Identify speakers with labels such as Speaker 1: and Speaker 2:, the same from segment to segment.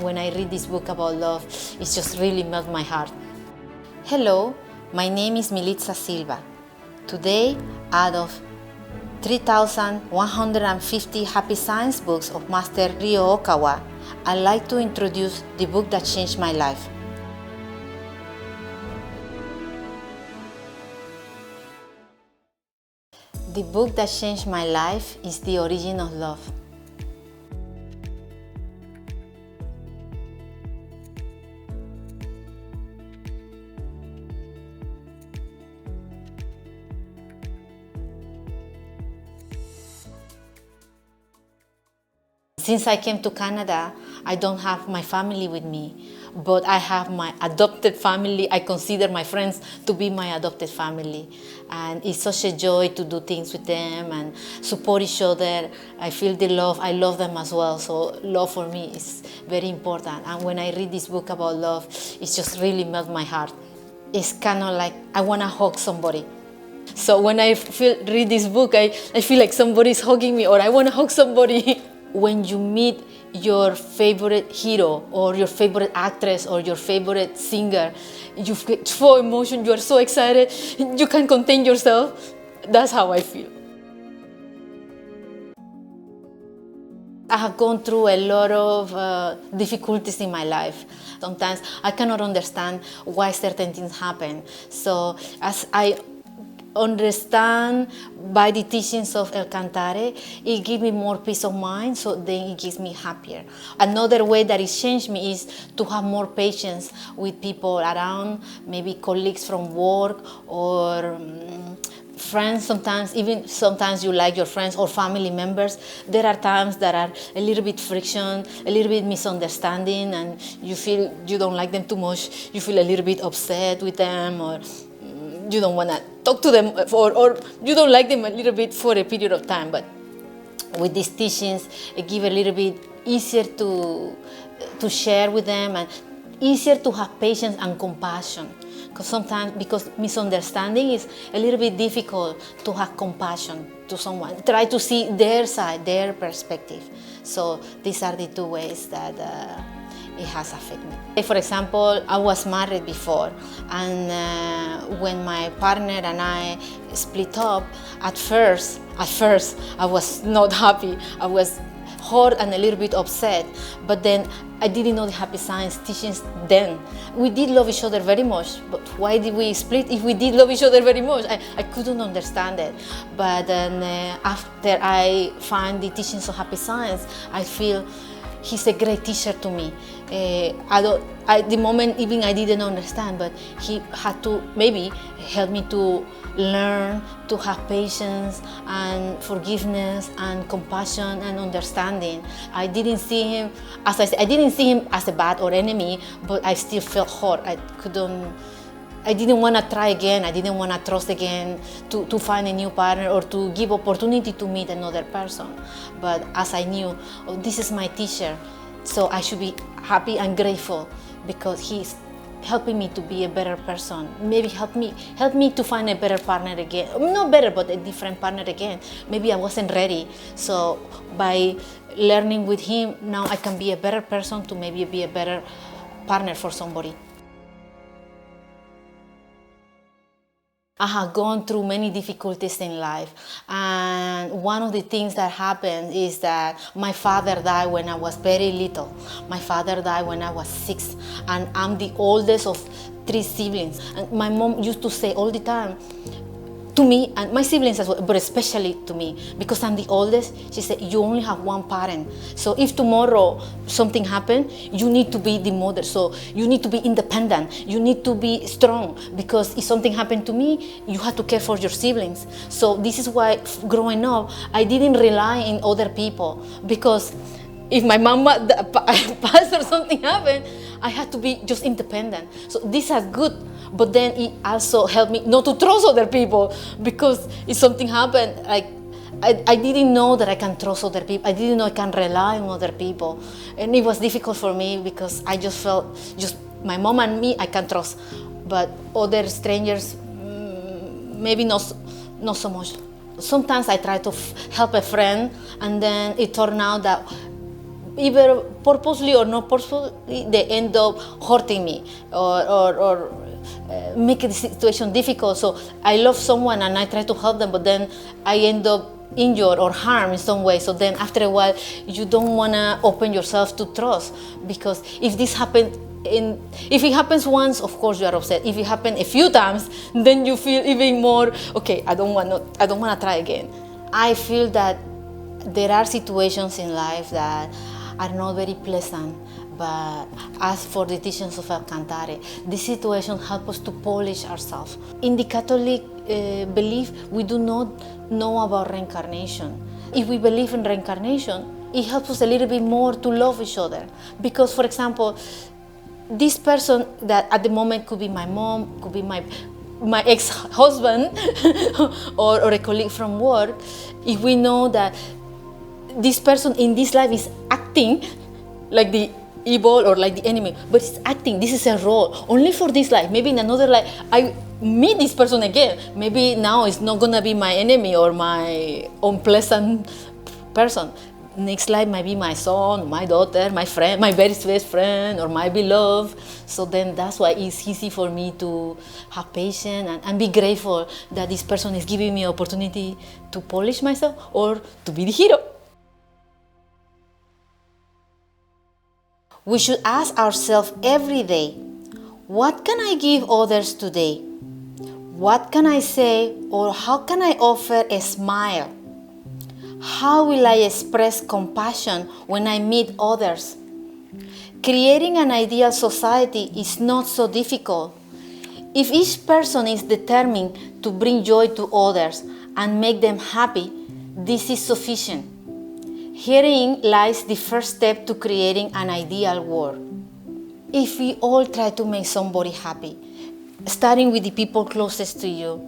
Speaker 1: when I read this book about love, it just really melts my heart. Hello, my name is Milithza Silva. Today, out of 3,150 happy science books of Master Ryuho Okawa, I'd like to introduce the book that changed my life. The book that changed my life is The Origin of Love. Since I came to Canada, I don't have my family with me, but I have my adopted family. I consider my friends to be my adopted family. And it's such a joy to do things with them and support each other. I feel the love, I love them as well. So love for me is very important. And when I read this book about love, it just really melts my heart. It's kind of like I want to hug somebody. So when I read this book, I feel like somebody's hugging me or I want to hug somebody. When you meet your favorite hero or your favorite actress or your favorite singer, you get so emotional, you are so excited, you can't contain yourself. That's how I feel. I have gone through a lot of difficulties in my life. Sometimes I cannot understand why certain things happen. So as I understand by the teachings of El Cantare, it gives me more peace of mind, so then it gives me happier. Another way that it changed me is to have more patience with people around, maybe colleagues from work or friends. Sometimes you like your friends or family members. There are times that are a little bit friction, a little bit misunderstanding, and you feel you don't like them too much. You feel a little bit upset with them, or you don't want to talk to them, or you don't like them a little bit for a period of time. But with these teachings, it gives a little bit easier to share with them and easier to have patience and compassion. Because misunderstanding is a little bit difficult to have compassion to someone. Try to see their side, their perspective. So these are the two ways that it has affected me. For example, I was married before, and when my partner and I split up, at first I was not happy. I was hurt and a little bit upset, but then I didn't know the happy science teachings then. We did love each other very much, but why did we split if we did love each other very much? I couldn't understand it. But then after I find the teachings of happy science, I feel he's a great teacher to me. At the moment, even I didn't understand, but he had to maybe help me to learn to have patience and forgiveness and compassion and understanding. I didn't see him, as I said, I didn't see him as a bad or enemy, but I still felt hurt. I didn't want to try again. I didn't want to trust again to find a new partner or to give opportunity to meet another person. But as I knew, oh, this is my teacher, so I should be happy and grateful because he's helping me to be a better person. Maybe help me to find a better partner again. Not better, but a different partner again. Maybe I wasn't ready. So by learning with him, now I can be a better person to maybe be a better partner for somebody. I have gone through many difficulties in life, and one of the things that happened is that my father died when I was very little. My father died when I was 6, and I'm the oldest of 3 siblings. And my mom used to say all the time to me, and my siblings as well, but especially to me, because I'm the oldest, she said, you only have one parent. So if tomorrow something happened, you need to be the mother. So you need to be independent. You need to be strong, because if something happened to me, you have to care for your siblings. So this is why growing up, I didn't rely on other people, because if my mama passed or something happened, I had to be just independent. So this is good. But then it also helped me not to trust other people, because if something happened, like I didn't know that I can trust other people. I didn't know I can rely on other people. And it was difficult for me because I just felt just my mom and me I can trust, but other strangers maybe not so much. Sometimes I try to help a friend, and then it turned out that either purposely or not purposely, they end up hurting me or make the situation difficult. So I love someone and I try to help them, but then I end up injured or harmed in some way. So then after a while, you don't want to open yourself to trust, because if this happens, if it happens once, of course you are upset. If it happens a few times, then you feel even more, okay, I don't want to try again. I feel that there are situations in life that are not very pleasant, but as for the teachings of Alcantara, this situation helps us to polish ourselves. In the Catholic belief, we do not know about reincarnation. If we believe in reincarnation, it helps us a little bit more to love each other. Because, for example, this person that at the moment could be my mom, could be my ex-husband or a colleague from work, if we know that this person in this life is acting like the evil or like the enemy, but it's acting, this is a role only for this life. Maybe in another life I meet this person again, maybe now it's not gonna be my enemy or my unpleasant person. Next life might be my son, my daughter, my friend, my very best friend, or my beloved. So then that's why it's easy for me to have patience and be grateful that this person is giving me opportunity to polish myself or to be the hero. We should ask ourselves every day, what can I give others today? What can I say, or how can I offer a smile? How will I express compassion when I meet others? Creating an ideal society is not so difficult. If each person is determined to bring joy to others and make them happy, this is sufficient. Herein lies the first step to creating an ideal world. If we all try to make somebody happy, starting with the people closest to you,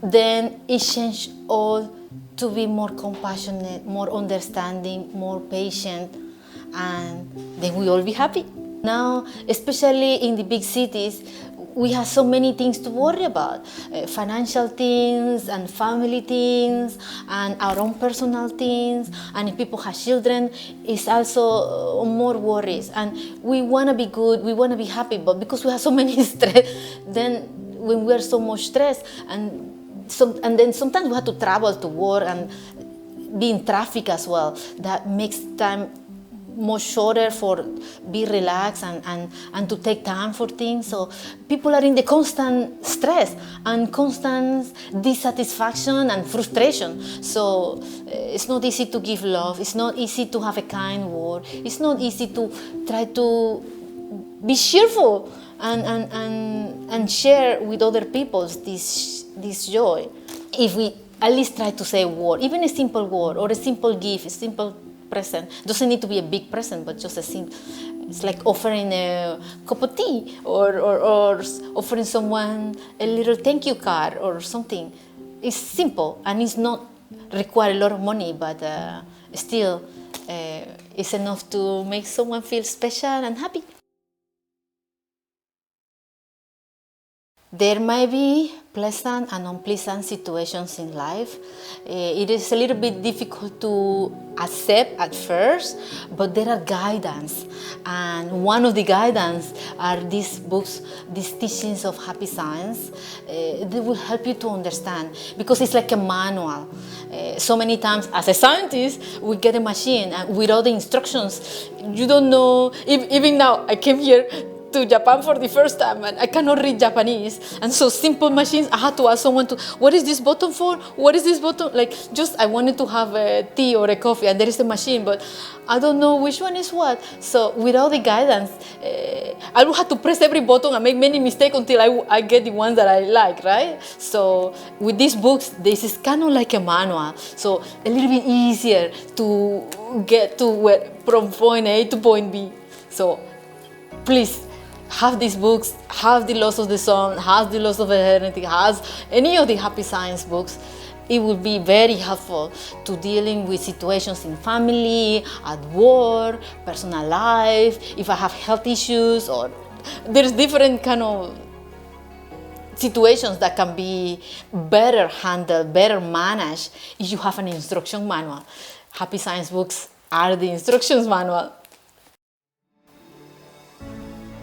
Speaker 1: then it changes all to be more compassionate, more understanding, more patient, and then we all be happy. Now, especially in the big cities, we have so many things to worry about. Financial things and family things and our own personal things. And if people have children, it's also more worries. And we want to be good, we want to be happy, but because we have so many stress, then when we are so much stressed, and then sometimes we have to travel to work and be in traffic as well. That makes time much shorter for be relaxed and to take time for things. So people are in the constant stress and constant dissatisfaction and frustration. So it's not easy to give love. It's not easy to have a kind word. It's not easy to try to be cheerful and share with other people this joy. If we at least try to say a word, even a simple word or a simple gift, a simple present. Doesn't need to be a big present, but just a simple. It's like offering a cup of tea or offering someone a little thank you card or something. It's simple and it's not require a lot of money, but still it's enough to make someone feel special and happy. There may be pleasant and unpleasant situations in life. It is a little bit difficult to accept at first, but there are guidance. And one of the guidance are these books, these teachings of happy science. They will help you to understand, because it's like a manual. So many times as a scientist, we get a machine and without the instructions, you don't know. Even now, I came here to Japan for the first time and I cannot read Japanese, and so simple machines, I had to ask someone to, what is this button for? What is this button? Like, just I wanted to have a tea or a coffee and there is a machine, but I don't know which one is what. So without the guidance, I will have to press every button and make many mistakes until I get the ones that I like, right? So with these books, this is kind of like a manual, so a little bit easier to get to from point A to point B. So please, have these books, have the Laws of the Sun, have the Laws of Eternity, has any of the happy science books. It will be very helpful to dealing with situations in family, at work, personal life, if I have health issues, or there's different kind of situations that can be better handled, better managed if you have an instruction manual. Happy science books are the instructions manual.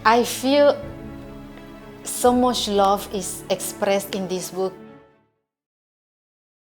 Speaker 1: I feel so much love is expressed in this book.